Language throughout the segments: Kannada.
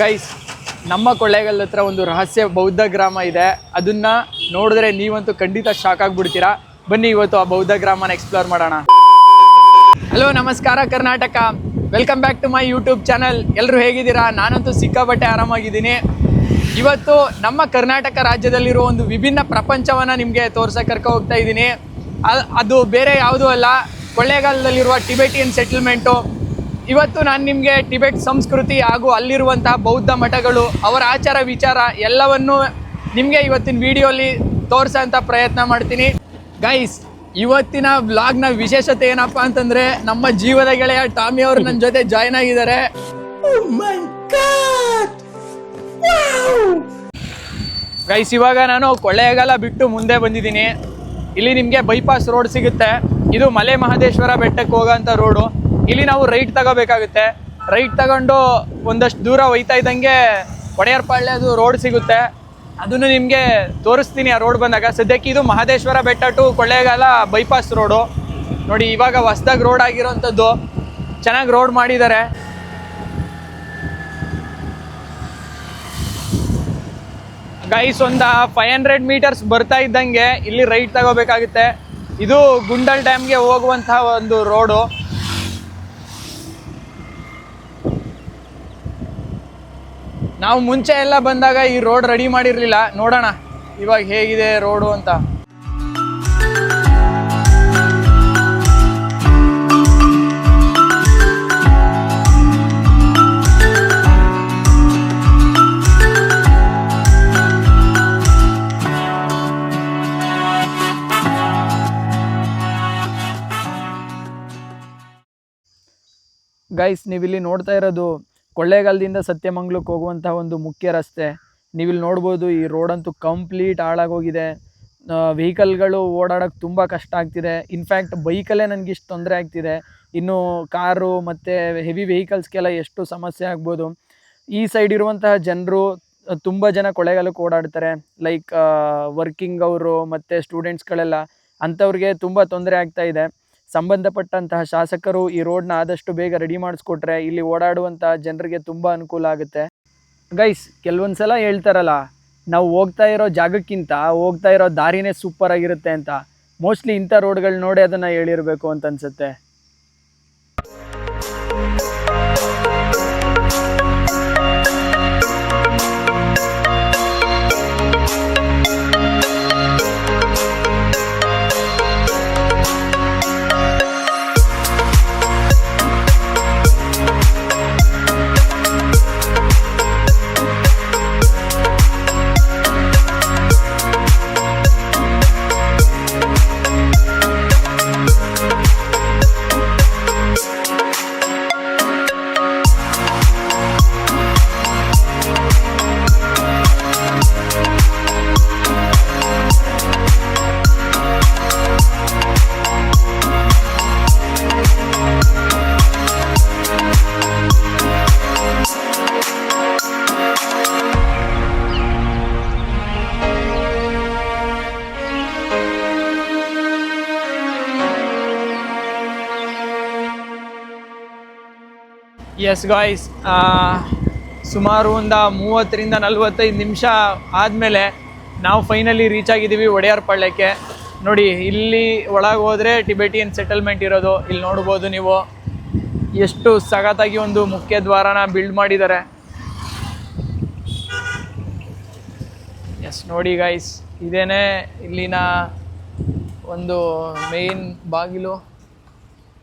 ಗೈಸ್, ನಮ್ಮ ಕೊಳ್ಳೇಗಾಲ ಹತ್ರ ಒಂದು ರಹಸ್ಯ ಬೌದ್ಧ ಗ್ರಾಮ ಇದೆ. ಅದನ್ನ ನೋಡಿದ್ರೆ ನೀವಂತೂ ಖಂಡಿತ ಶಾಕ್ ಆಗ್ಬಿಡ್ತೀರಾ. ಬನ್ನಿ ಇವತ್ತು ಆ ಬೌದ್ಧ ಗ್ರಾಮನ ಎಕ್ಸ್ಪ್ಲೋರ್ ಮಾಡೋಣ. ಹಲೋ, ನಮಸ್ಕಾರ Karnataka. Welcome back to my YouTube channel. ಎಲ್ಲರೂ ಹೇಗಿದ್ದೀರಾ? ನಾನಂತೂ ಸಿಕ್ಕಾಪಟ್ಟೆ ಆರಾಮಾಗಿದ್ದೀನಿ. ಇವತ್ತು ನಮ್ಮ ಕರ್ನಾಟಕ ರಾಜ್ಯದಲ್ಲಿರೋ ಒಂದು ವಿಭಿನ್ನ ಪ್ರಪಂಚವನ್ನು ನಿಮಗೆ ತೋರ್ಸಕ್ಕೆ ಕರ್ಕೊ ಹೋಗ್ತಾ ಇದ್ದೀನಿ. ಅದು ಬೇರೆ ಯಾವುದೂ ಅಲ್ಲ, ಕೊಳ್ಳೇಗಾಲದಲ್ಲಿರುವ ಟಿಬೆಟಿಯನ್ ಸೆಟಲ್ಮೆಂಟು. ಇವತ್ತು ನಾನು ನಿಮಗೆ ಟಿಬೆಟ್ ಸಂಸ್ಕೃತಿ ಹಾಗೂ ಅಲ್ಲಿರುವಂತಹ ಬೌದ್ಧ ಮಠಗಳು, ಅವರ ಆಚಾರ ವಿಚಾರ ಎಲ್ಲವನ್ನೂ ನಿಮಗೆ ಇವತ್ತಿನ ವಿಡಿಯೋಲಿ ತೋರಿಸೋಂಥ ಪ್ರಯತ್ನ ಮಾಡ್ತೀನಿ. ಗೈಸ್, ಇವತ್ತಿನ ವ್ಲಾಗ್ನ ವಿಶೇಷತೆ ಏನಪ್ಪ ಅಂತಂದರೆ, ನಮ್ಮ ಜೀವದ ಗೆಳೆಯ ಟಾಮಿ ಅವರು ನನ್ನ ಜೊತೆ ಜಾಯ್ನ್ ಆಗಿದ್ದಾರೆ. ಗೈಸ್, ಇವಾಗ ನಾನು ಕೊಳ್ಳೇಗಾಲ ಬಿಟ್ಟು ಮುಂದೆ ಬಂದಿದ್ದೀನಿ. ಇಲ್ಲಿ ನಿಮಗೆ ಬೈಪಾಸ್ ರೋಡ್ ಸಿಗುತ್ತೆ. ಇದು ಮಲೆ ಮಹದೇಶ್ವರ ಬೆಟ್ಟಕ್ಕೆ ಹೋಗೋಂಥ ರೋಡು. ಇಲ್ಲಿ ನಾವು ರೈಟ್ ತಗೋಬೇಕಾಗುತ್ತೆ. ರೈಟ್ ತಗೊಂಡು ಒಂದಷ್ಟು ದೂರ ಹೋಯ್ತಾ ಇದ್ದಂಗೆ ಒಡೆಯರ್ಪಾಳ್ಯದು ರೋಡ್ ಸಿಗುತ್ತೆ. ಅದನ್ನು ನಿಮಗೆ ತೋರಿಸ್ತೀನಿ ಆ ರೋಡ್ ಬಂದಾಗ. ಸದ್ಯಕ್ಕೆ ಇದು ಮಹದೇಶ್ವರ ಬೆಟ್ಟ ಟು ಕೊಳ್ಳೇಗಾಲ ಬೈಪಾಸ್ ರೋಡು. ನೋಡಿ, ಇವಾಗ ಹೊಸ್ದಾಗಿ ರೋಡ್ ಆಗಿರೋಂಥದ್ದು. ಚೆನ್ನಾಗಿ ರೋಡ್ ಮಾಡಿದ್ದಾರೆ. ಗೈಸ್, ಒಂದು 500 ಮೀಟರ್ಸ್ ಬರ್ತಾ ಇದ್ದಂಗೆ ಇಲ್ಲಿ ರೈಟ್ ತಗೋಬೇಕಾಗುತ್ತೆ. ಇದು ಗುಂಡಲ್ ಡ್ಯಾಮ್ಗೆ ಹೋಗುವಂತಹ ಒಂದು ರೋಡು. ನಾವು ಮುಂಚೆ ಎಲ್ಲ ಬಂದಾಗ ಈ ರೋಡ್ ರೆಡಿ ಮಾಡಿರಲಿಲ್ಲ. ನೋಡೋಣ ಇವಾಗ ಹೇಗಿದೆ ರೋಡು ಅಂತ. ಗೈಸ್, ನೀವಿಲ್ಲಿ ನೋಡ್ತಾ ಇರೋದು ಕೊಳ್ಳೇಗಾಲದಿಂದ ಸತ್ಯಮಂಗ್ಲಕ್ಕೆ ಹೋಗುವಂಥ ಒಂದು ಮುಖ್ಯ ರಸ್ತೆ. ನೀವಿಲ್ಲಿ ನೋಡ್ಬೋದು, ಈ ರೋಡಂತೂ ಕಂಪ್ಲೀಟ್ ಹಾಳಾಗೋಗಿದೆ. ವೆಹಿಕಲ್ಗಳು ಓಡಾಡೋಕ್ಕೆ ತುಂಬ ಕಷ್ಟ ಆಗ್ತಿದೆ. ಇನ್ಫ್ಯಾಕ್ಟ್ ಬೈಕಲ್ಲೇ ನನಗೆ ಇಷ್ಟು ತೊಂದರೆ ಆಗ್ತಿದೆ, ಇನ್ನು ಕಾರು ಮತ್ತು ಹೆವಿ ವೆಹಿಕಲ್ಸ್ಗೆಲ್ಲ ಎಷ್ಟು ಸಮಸ್ಯೆ ಆಗ್ಬೋದು. ಈ ಸೈಡ್ ಇರುವಂತಹ ಜನರು ತುಂಬ ಜನ ಕೊಳ್ಳೇಗಾಲಕ್ಕೆ ಓಡಾಡ್ತಾರೆ, ಲೈಕ್ ವರ್ಕಿಂಗ್ ಅವರು ಮತ್ತು ಸ್ಟೂಡೆಂಟ್ಸ್ಗಳೆಲ್ಲ. ಅಂಥವ್ರಿಗೆ ತುಂಬ ತೊಂದರೆ ಆಗ್ತಾ ಇದೆ. ಸಂಬಂಧಪಟ್ಟಂತಹ ಶಾಸಕರು ಈ ರೋಡ್ನ ಆದಷ್ಟು ಬೇಗ ರೆಡಿ ಮಾಡಿಸ್ಕೊಟ್ರೆ ಇಲ್ಲಿ ಓಡಾಡುವಂಥ ಜನರಿಗೆ ತುಂಬ ಅನುಕೂಲ ಆಗುತ್ತೆ. ಗೈಸ್, ಕೆಲವೊಂದು ಸಲ ಹೇಳ್ತಾರಲ್ಲ, ನಾವು ಹೋಗ್ತಾ ಇರೋ ಜಾಗಕ್ಕಿಂತ ಹೋಗ್ತಾ ಇರೋ ದಾರಿನೇ ಸೂಪರ್ ಆಗಿರುತ್ತೆ ಅಂತ. ಮೋಸ್ಟ್ಲಿ ಇಂಥ ರೋಡ್ಗಳು ನೋಡಿ ಅದನ್ನು ಹೇಳಿರಬೇಕು ಅಂತ ಅನ್ಸುತ್ತೆ. ಎಸ್ ಗಾಯ್ಸ್, ಸುಮಾರು ಒಂದು 30-45 ನಿಮಿಷ ಆದಮೇಲೆ ನಾವು ಫೈನಲಿ ರೀಚ್ ಆಗಿದ್ದೀವಿ ಒಡೆಯರ್ಪಾಳ್ಯಕ್ಕೆ. ನೋಡಿ, ಇಲ್ಲಿ ಒಳಗೆ ಹೋದರೆ ಟಿಬೆಟಿಯನ್ ಸೆಟಲ್ಮೆಂಟ್ ಇರೋದು. ಇಲ್ಲಿ ನೋಡ್ಬೋದು ನೀವು ಎಷ್ಟು ಸಗತ್ತಾಗಿ ಒಂದು ಮುಖ್ಯ ದ್ವಾರನ ಬಿಲ್ಡ್ ಮಾಡಿದ್ದಾರೆ. ಎಸ್, ನೋಡಿ ಗೈಸ್, ಇದೇನೇ ಇಲ್ಲಿನ ಒಂದು ಮೇನ್ ಬಾಗಿಲು.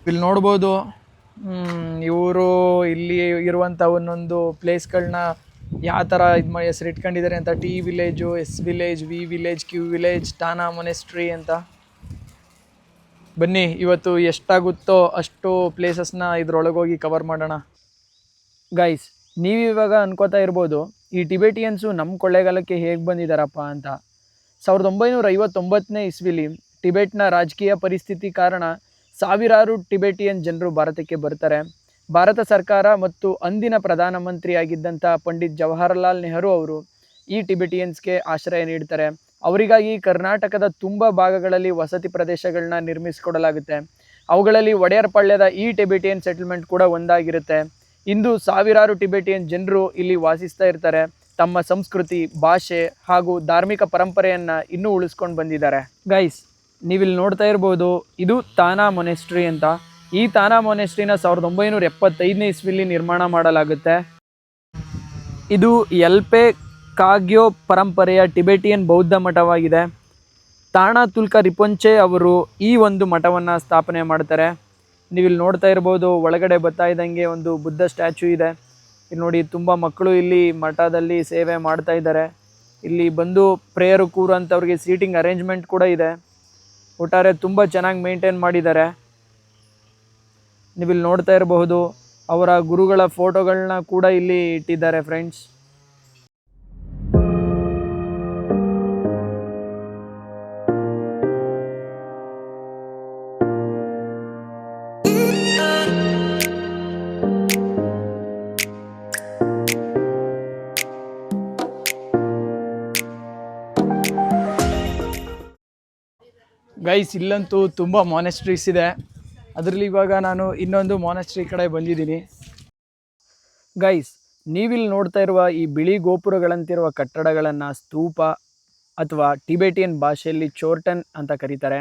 ಇಲ್ಲಿ ನೋಡ್ಬೋದು ಇವರು ಇಲ್ಲಿ ಇರುವಂಥ ಒಂದೊಂದು ಪ್ಲೇಸ್ಗಳನ್ನ ಯಾವ ಥರ ಹೆಸರು ಇಟ್ಕೊಂಡಿದ್ದಾರೆ ಅಂತ. T village, S village, V village, Q village, Tana monastery ಅಂತ. ಬನ್ನಿ ಇವತ್ತು ಎಷ್ಟಾಗುತ್ತೋ ಅಷ್ಟು ಪ್ಲೇಸಸ್ನ ಇದ್ರೊಳಗೋಗಿ ಕವರ್ ಮಾಡೋಣ. ಗೈಸ್, ನೀವಿವಾಗ ಅನ್ಕೋತಾ ಇರ್ಬೋದು, ಈ ಟಿಬೆಟಿಯನ್ಸು ನಮ್ಮ ಕೊಳ್ಳೇಗಾಲಕ್ಕೆ ಹೇಗೆ ಬಂದಿದ್ದಾರಪ್ಪ ಅಂತ. 1959ನೇ ಇಸ್ವಿಲಿ ಟಿಬೆಟ್ನ ರಾಜಕೀಯ ಪರಿಸ್ಥಿತಿ ಕಾರಣ ಸಾವಿರಾರು ಟಿಬೆಟಿಯನ್ ಜನರು ಭಾರತಕ್ಕೆ ಬರ್ತಾರೆ. ಭಾರತ ಸರ್ಕಾರ ಮತ್ತು ಅಂದಿನ ಪ್ರಧಾನಮಂತ್ರಿಯಾಗಿದ್ದಂಥ ಪಂಡಿತ್ ಜವಾಹರಲಾಲ್ ನೆಹರು ಅವರು ಈ ಟಿಬೆಟಿಯನ್ಸ್ಗೆ ಆಶ್ರಯ ನೀಡ್ತಾರೆ. ಅವರಿಗಾಗಿ ಕರ್ನಾಟಕದ ತುಂಬ ಭಾಗಗಳಲ್ಲಿ ವಸತಿ ಪ್ರದೇಶಗಳನ್ನ ನಿರ್ಮಿಸಿಕೊಡಲಾಗುತ್ತೆ. ಅವುಗಳಲ್ಲಿ ಒಡೆಯರ್ಪಾಳ್ಯದ ಈ ಟಿಬೆಟಿಯನ್ ಸೆಟಲ್ಮೆಂಟ್ ಕೂಡ ಒಂದಾಗಿರುತ್ತೆ. ಇಂದು ಸಾವಿರಾರು ಟಿಬೆಟಿಯನ್ ಜನರು ಇಲ್ಲಿ ವಾಸಿಸ್ತಾ ಇರ್ತಾರೆ. ತಮ್ಮ ಸಂಸ್ಕೃತಿ, ಭಾಷೆ ಹಾಗೂ ಧಾರ್ಮಿಕ ಪರಂಪರೆಯನ್ನು ಇನ್ನೂ ಉಳಿಸ್ಕೊಂಡು ಬಂದಿದ್ದಾರೆ. ಗೈಸ್, ನೀವಿಲ್ಲಿ ನೋಡ್ತಾ ಇರ್ಬೋದು, ಇದು ತಾನಾ ಮೊನೆಸ್ಟ್ರಿ ಅಂತ. ಈ ತಾನಾ ಮೊನೆಸ್ಟ್ರಿನ 1975ನೇ ಇಸ್ವಿಲಿ ನಿರ್ಮಾಣ ಮಾಡಲಾಗುತ್ತೆ. ಇದು ಎಲ್ಪೆ ಕಾಗ್ಯೋ ಪರಂಪರೆಯ ಟಿಬೆಟಿಯನ್ ಬೌದ್ಧ ಮಠವಾಗಿದೆ. ತಾಣಾ ತುಲ್ಕ ರಿಪೊಂಚೆ ಅವರು ಈ ಒಂದು ಮಠವನ್ನು ಸ್ಥಾಪನೆ ಮಾಡ್ತಾರೆ. ನೀವಿಲ್ಲಿ ನೋಡ್ತಾ ಇರ್ಬೋದು, ಒಳಗಡೆ ಬರ್ತಾ ಇದ್ದಂಗೆ ಒಂದು ಬುದ್ಧ ಸ್ಟ್ಯಾಚು ಇದೆ. ಇಲ್ಲಿ ನೋಡಿ, ತುಂಬ ಮಕ್ಕಳು ಇಲ್ಲಿ ಮಠದಲ್ಲಿ ಸೇವೆ ಮಾಡ್ತಾ ಇದ್ದಾರೆ. ಇಲ್ಲಿ ಬಂದು ಪ್ರೇಯರು ಕೂರೋಂಥವ್ರಿಗೆ ಸೀಟಿಂಗ್ ಅರೇಂಜ್ಮೆಂಟ್ ಕೂಡ ಇದೆ. ಒಟ್ಟಾರೆ ತುಂಬ ಚೆನ್ನಾಗಿ ಮೇಂಟೈನ್ ಮಾಡಿದ್ದಾರೆ. ನೀವಿಲ್ಲಿ ನೋಡ್ತಾ ಇರಬಹುದು, ಅವರ ಗುರುಗಳ ಫೋಟೋಗಳನ್ನ ಕೂಡ ಇಲ್ಲಿ ಇಟ್ಟಿದ್ದಾರೆ ಫ್ರೆಂಡ್ಸ್. ಗೈಸ್, ಇಲ್ಲಂತೂ ತುಂಬ ಮಾನೆಸ್ಟ್ರೀಸ್ ಇದೆ. ಅದರಲ್ಲಿ ಇವಾಗ ನಾನು ಇನ್ನೊಂದು ಮಾನೆಸ್ಟ್ರಿ ಕಡೆ ಬಂದಿದ್ದೀನಿ. ಗೈಸ್, ನೀವಿಲ್ಲಿ ನೋಡ್ತಾ ಇರುವ ಈ ಬಿಳಿ ಗೋಪುರಗಳಂತಿರುವ ಕಟ್ಟಡಗಳನ್ನು ಸ್ತೂಪ ಅಥವಾ ಟಿಬೆಟಿಯನ್ ಭಾಷೆಯಲ್ಲಿ ಚೋರ್ಟನ್ ಅಂತ ಕರೀತಾರೆ.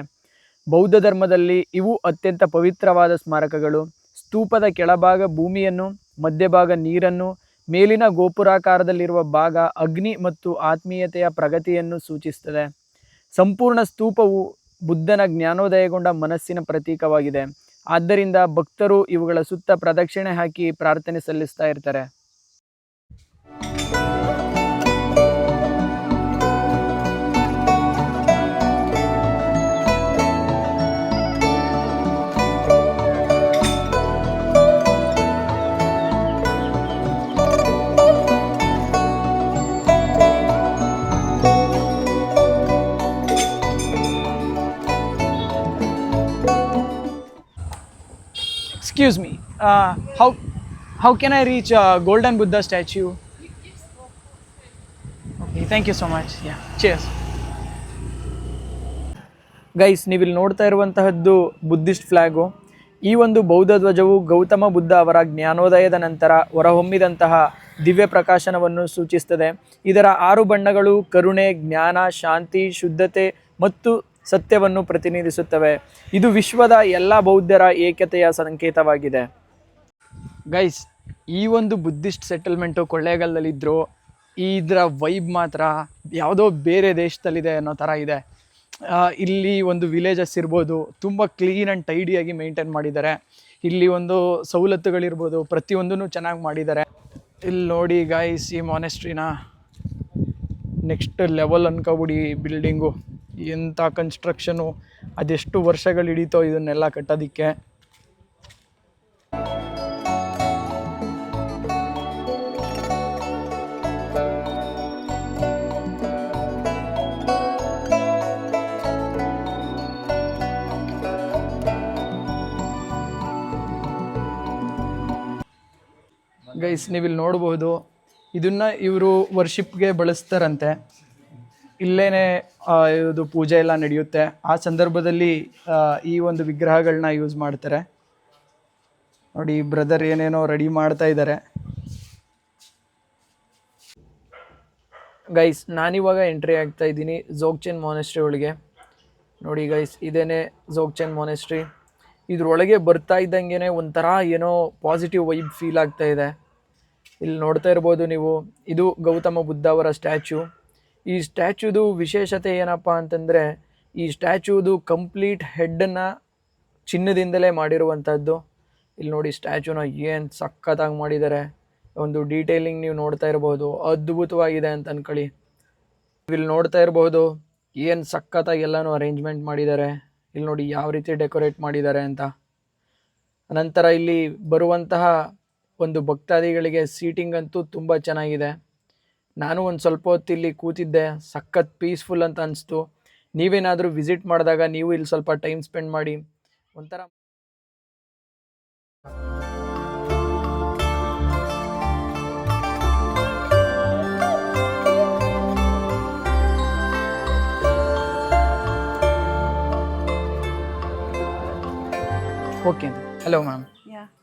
ಬೌದ್ಧ ಧರ್ಮದಲ್ಲಿ ಇವು ಅತ್ಯಂತ ಪವಿತ್ರವಾದ ಸ್ಮಾರಕಗಳು. ಸ್ತೂಪದ ಕೆಳಭಾಗ ಭೂಮಿಯನ್ನು, ಮಧ್ಯಭಾಗ ನೀರನ್ನು, ಮೇಲಿನ ಗೋಪುರಾಕಾರದಲ್ಲಿರುವ ಭಾಗ ಅಗ್ನಿ ಮತ್ತು ಆತ್ಮೀಯತೆಯ ಪ್ರಗತಿಯನ್ನು ಸೂಚಿಸುತ್ತದೆ. ಸಂಪೂರ್ಣ ಸ್ತೂಪವು ಬುದ್ಧನ ಜ್ಞಾನೋದಯಗೊಂಡ ಮನಸ್ಸಿನ ಪ್ರತೀಕವಾಗಿದೆ. ಆದ್ದರಿಂದ ಭಕ್ತರು ಇವುಗಳ ಸುತ್ತ ಪ್ರದಕ್ಷಿಣೆ ಹಾಕಿ ಪ್ರಾರ್ಥನೆ ಸಲ್ಲಿಸ್ತಾ ಇರ್ತಾರೆ. Excuse me, how can I reach Golden Buddha statue? Okay, thank you so much. Yeah, cheers. Guys, ನೀವಿಲ್ಲಿ ನೋಡ್ತಾ ಇರುವಂತಹದ್ದು ಬುದ್ಧಿಸ್ಟ್ ಫ್ಲಾಗು. ಈ ಒಂದು ಬೌದ್ಧ ಧ್ವಜವು ಗೌತಮ ಬುದ್ಧ ಅವರ ಜ್ಞಾನೋದಯದ ನಂತರ ಹೊರಹೊಮ್ಮಿದಂತಹ ದಿವ್ಯ ಪ್ರಕಾಶನವನ್ನು ಸೂಚಿಸುತ್ತದೆ. ಇದರ 6 ಬಣ್ಣಗಳು ಕರುಣೆ, ಜ್ಞಾನ, ಶಾಂತಿ, ಶುದ್ಧತೆ ಮತ್ತು ಸತ್ಯವನ್ನು ಪ್ರತಿನಿಧಿಸುತ್ತವೆ. ಇದು ವಿಶ್ವದ ಎಲ್ಲ ಬೌದ್ಧರ ಏಕತೆಯ ಸಂಕೇತವಾಗಿದೆ. ಗೈಸ್, ಈ ಒಂದು ಬುದ್ಧಿಸ್ಟ್ ಸೆಟಲ್ಮೆಂಟು ಕೊಳ್ಳೇಗಾಲದಲ್ಲಿದ್ದರು. ಇದರ ವೈಬ್ ಮಾತ್ರ ಯಾವುದೋ ಬೇರೆ ದೇಶದಲ್ಲಿದೆ ಅನ್ನೋ ಥರ ಇದೆ. ಇಲ್ಲಿ ಒಂದು ವಿಲೇಜಸ್ ಇರ್ಬೋದು, ತುಂಬ ಕ್ಲೀನ್ ಆ್ಯಂಡ್ ಟೈಡಿಯಾಗಿ ಮೇಂಟೈನ್ ಮಾಡಿದ್ದಾರೆ. ಇಲ್ಲಿ ಒಂದು ಸವಲತ್ತುಗಳಿರ್ಬೋದು, ಪ್ರತಿಯೊಂದೂ ಚೆನ್ನಾಗಿ ಮಾಡಿದ್ದಾರೆ. ಇಲ್ಲಿ ನೋಡಿ ಗೈಸ್, ಈ ಮಾನೆಸ್ಟ್ರಿನ ನೆಕ್ಸ್ಟ್ ಲೆವೆಲ್ ಅನ್ಕೋಬಿಡಿ. ಬಿಲ್ಡಿಂಗು ಎಂಥ ಕನ್ಸ್ಟ್ರಕ್ಷನು, ಅದೆಷ್ಟು ವರ್ಷಗಳು ಹಿಡಿತೋ ಇದನ್ನೆಲ್ಲ ಕಟ್ಟೋದಕ್ಕೆ. ಗೈಸ್, ನೀವಿಲ್ಲಿ ನೋಡ್ಬೋದು, ಇದನ್ನು ಇವರು ವರ್ಷಿಪ್ಗೆ ಬಳಸ್ತಾರಂತೆ. ಇಲ್ಲೇ ಇದು ಪೂಜೆ ಎಲ್ಲ ನಡೆಯುತ್ತೆ. ಆ ಸಂದರ್ಭದಲ್ಲಿ ಈ ಒಂದು ವಿಗ್ರಹಗಳನ್ನ ಯೂಸ್ ಮಾಡ್ತಾರೆ. ನೋಡಿ, ಬ್ರದರ್ ಏನೇನೋ ರೆಡಿ ಮಾಡ್ತಾ ಇದ್ದಾರೆ. ಗೈಸ್, ನಾನಿವಾಗ ಎಂಟ್ರಿ ಆಗ್ತಾ ಇದ್ದೀನಿ ಝೋಗ್ಚೆನ್ ಮಾನೆಸ್ಟ್ರಿ ಒಳಗೆ. ನೋಡಿ ಗೈಸ್, ಇದೇನೆ ಝೋಗ್ಚೆನ್ ಮಾನೆಸ್ಟ್ರಿ. ಇದ್ರೊಳಗೆ ಬರ್ತಾ ಇದ್ದಂಗೆ ಒಂಥರ ಏನೋ ಪಾಸಿಟಿವ್ ವೈಬ್ ಫೀಲ್ ಆಗ್ತಾ ಇದೆ. ಇಲ್ಲಿ ನೋಡ್ತಾ ಇರ್ಬೋದು ನೀವು, ಇದು ಗೌತಮ ಬುದ್ಧ ಅವರ ಸ್ಟ್ಯಾಚು. ಈ ಸ್ಟ್ಯಾಚ್ಯೂದು ವಿಶೇಷತೆ ಏನಪ್ಪ ಅಂತಂದರೆ, ಈ ಸ್ಟ್ಯಾಚ್ಯೂದು ಕಂಪ್ಲೀಟ್ ಹೆಡ್ಡನ್ನು ಚಿನ್ನದಿಂದಲೇ ಮಾಡಿರುವಂಥದ್ದು. ಇಲ್ಲಿ ನೋಡಿ, ಸ್ಟ್ಯಾಚ್ಯೂನ ಏನು ಸಖತ್ತಾಗಿ ಮಾಡಿದ್ದಾರೆ. ಒಂದು ಡೀಟೇಲಿಂಗ್ ನೀವು ನೋಡ್ತಾ ಇರ್ಬೋದು, ಅದ್ಭುತವಾಗಿದೆ ಅಂತ ಅಂದ್ಕೊಳ್ಳಿ. ಇಲ್ಲಿ ನೋಡ್ತಾ ಇರ್ಬೋದು ಏನು ಸಖತ್ತಾಗಿ ಎಲ್ಲನೂ ಅರೇಂಜ್ಮೆಂಟ್ ಮಾಡಿದ್ದಾರೆ. ಇಲ್ಲಿ ನೋಡಿ ಯಾವ ರೀತಿ ಡೆಕೋರೇಟ್ ಮಾಡಿದ್ದಾರೆ ಅಂತ. ನಂತರ ಇಲ್ಲಿ ಬರುವಂತಹ ಒಂದು ಭಕ್ತಾದಿಗಳಿಗೆ ಸೀಟಿಂಗ್ ಅಂತೂ ತುಂಬ ಚೆನ್ನಾಗಿದೆ. ನಾನು ಒಂದು ಸ್ವಲ್ಪ ಹೊತ್ತು ಇಲ್ಲಿ ಕೂತಿದ್ದೆ, ಸಖತ್ ಪೀಸ್ಫುಲ್ ಅಂತ ಅನಿಸ್ತು. ನೀವೇನಾದರೂ ವಿಸಿಟ್ ಮಾಡಿದಾಗ ನೀವು ಇಲ್ಲಿ ಸ್ವಲ್ಪ ಟೈಮ್ ಸ್ಪೆಂಡ್ ಮಾಡಿ. ಒಂಥರ okay. Hello ma'am.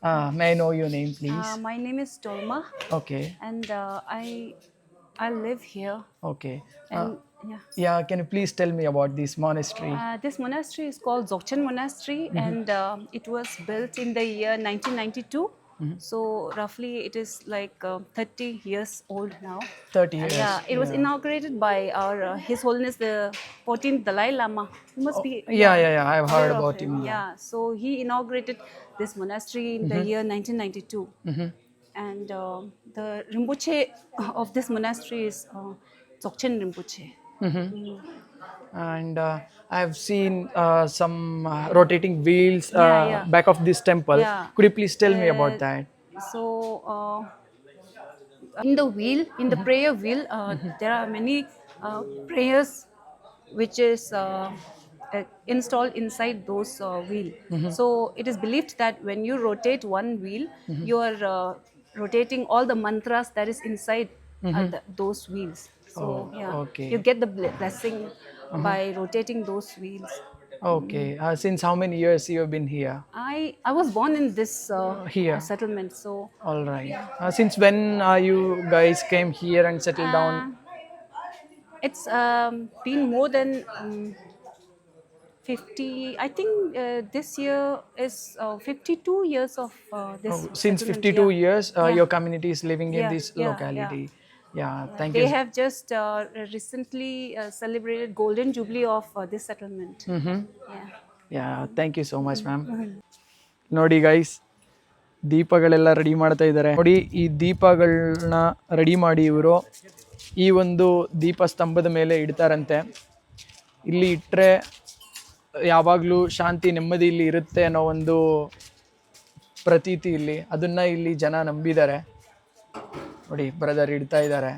May I know your name, please? My name is Tolma, Okay. and I live here. Okay. And yeah, Yeah, can you please tell me about this monastery? this monastery is called Dzogchen Monastery, and it was built in the year 1992. So roughly, it is like 30 years old now. 30 years. Yeah, it was inaugurated by our His Holiness the 14th Dalai Lama. You must be Yeah. I've heard aware of about him. him. Yeah, so he inaugurated this monastery in the year 1992, and the Rinpoche of this monastery is Dzogchen Rinpoche. And I've seen some rotating wheels Yeah. back of this temple. Yeah. Could you please tell me about that? So, in the wheel, in the prayer wheel, there are many prayers which is installed inside those wheel. So it is believed that when you rotate one wheel, you are rotating all the mantras that is inside those wheels. So okay. you get the blessing by rotating those wheels. Okay. Since how many years you have been here? I was born in this Here. settlement, so All right. Since when you guys came here and settled down? it's been more than 50. I think this year is 52 years of this. Since settlement, 52 yeah. years, your community is living in this Yeah. locality. Yeah, thank They you. have just recently celebrated Golden Jubilee of this settlement. Yeah. Yeah, thank you so much, ma'am. ನೋಡಿ ಗೈಸ್, ದೀಪಗಳೆಲ್ಲ ರೆಡಿ ಮಾಡ್ತಾ ಇದ್ದಾರೆ. ನೋಡಿ, ಈ ದೀಪಗಳನ್ನ ರೆಡಿ ಮಾಡಿ ಇವರು ಈ ಒಂದು ದೀಪ ಸ್ತಂಭದ ಮೇಲೆ ಇಡ್ತಾರಂತೆ. ಇಲ್ಲಿ ಇಟ್ಟರೆ ಯಾವಾಗಲೂ ಶಾಂತಿ ನೆಮ್ಮದಿ ಇಲ್ಲಿ ಇರುತ್ತೆ ಅನ್ನೋ ಒಂದು ಪ್ರತೀತಿ ಇಲ್ಲಿ, ಅದನ್ನು ಇಲ್ಲಿ ಜನ ನಂಬಿದ್ದಾರೆ. ನೋಡಿ, ಬ್ರದರ್ ಇಡ್ತಾ ಇದ್ದಾರೆ.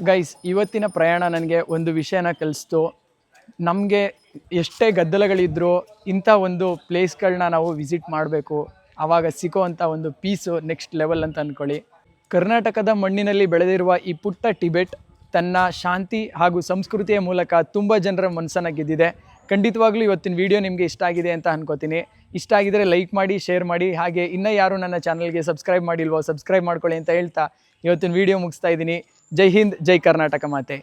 ಗೈಸ್, ಇವತ್ತಿನ ಪ್ರಯಾಣ ನನಗೆ ಒಂದು ವಿಷಯನ ಕಲಿಸ್ತು. ನಮಗೆ ಎಷ್ಟೇ ಗದ್ದಲಗಳಿದ್ರೂ ಇಂಥ ಒಂದು ಪ್ಲೇಸ್ಗಳನ್ನ ನಾವು ವಿಸಿಟ್ ಮಾಡಬೇಕು. ಆವಾಗ ಸಿಗೋವಂಥ ಒಂದು ಪೀಸು ನೆಕ್ಸ್ಟ್ ಲೆವೆಲ್ ಅಂತ ಅಂದ್ಕೊಳ್ಳಿ. ಕರ್ನಾಟಕದ ಮಣ್ಣಿನಲ್ಲಿ ಬೆಳೆದಿರುವ ಈ ಪುಟ್ಟ ಟಿಬೆಟ್ ತನ್ನ ಶಾಂತಿ ಹಾಗೂ ಸಂಸ್ಕೃತಿಯ ಮೂಲಕ ತುಂಬ ಜನರ ಮನಸ್ಸನ್ನು ಗೆದ್ದಿದೆ. ಖಂಡಿತವಾಗ್ಲೂ ಇವತ್ತಿನ ವಿಡಿಯೋ ನಿಮಗೆ ಇಷ್ಟ ಆಗಿದೆ ಅಂತ ಅನ್ಕೋತೀನಿ. ಇಷ್ಟ ಆಗಿದರೆ ಲೈಕ್ ಮಾಡಿ, ಶೇರ್ ಮಾಡಿ. ಹಾಗೆ ಇನ್ನೂ ಯಾರು ನನ್ನ ಚಾನಲ್ಗೆ ಸಬ್ಸ್ಕ್ರೈಬ್ ಮಾಡಿಲ್ವೋ ಸಬ್ಸ್ಕ್ರೈಬ್ ಮಾಡ್ಕೊಳ್ಳಿ ಅಂತ ಹೇಳ್ತಾ ಇವತ್ತಿನ ವಿಡಿಯೋ ಮುಗಿಸ್ತಾ ಇದ್ದೀನಿ. ಜೈ ಹಿಂದ್, ಜೈ ಕರ್ನಾಟಕ ಮಾತೆ.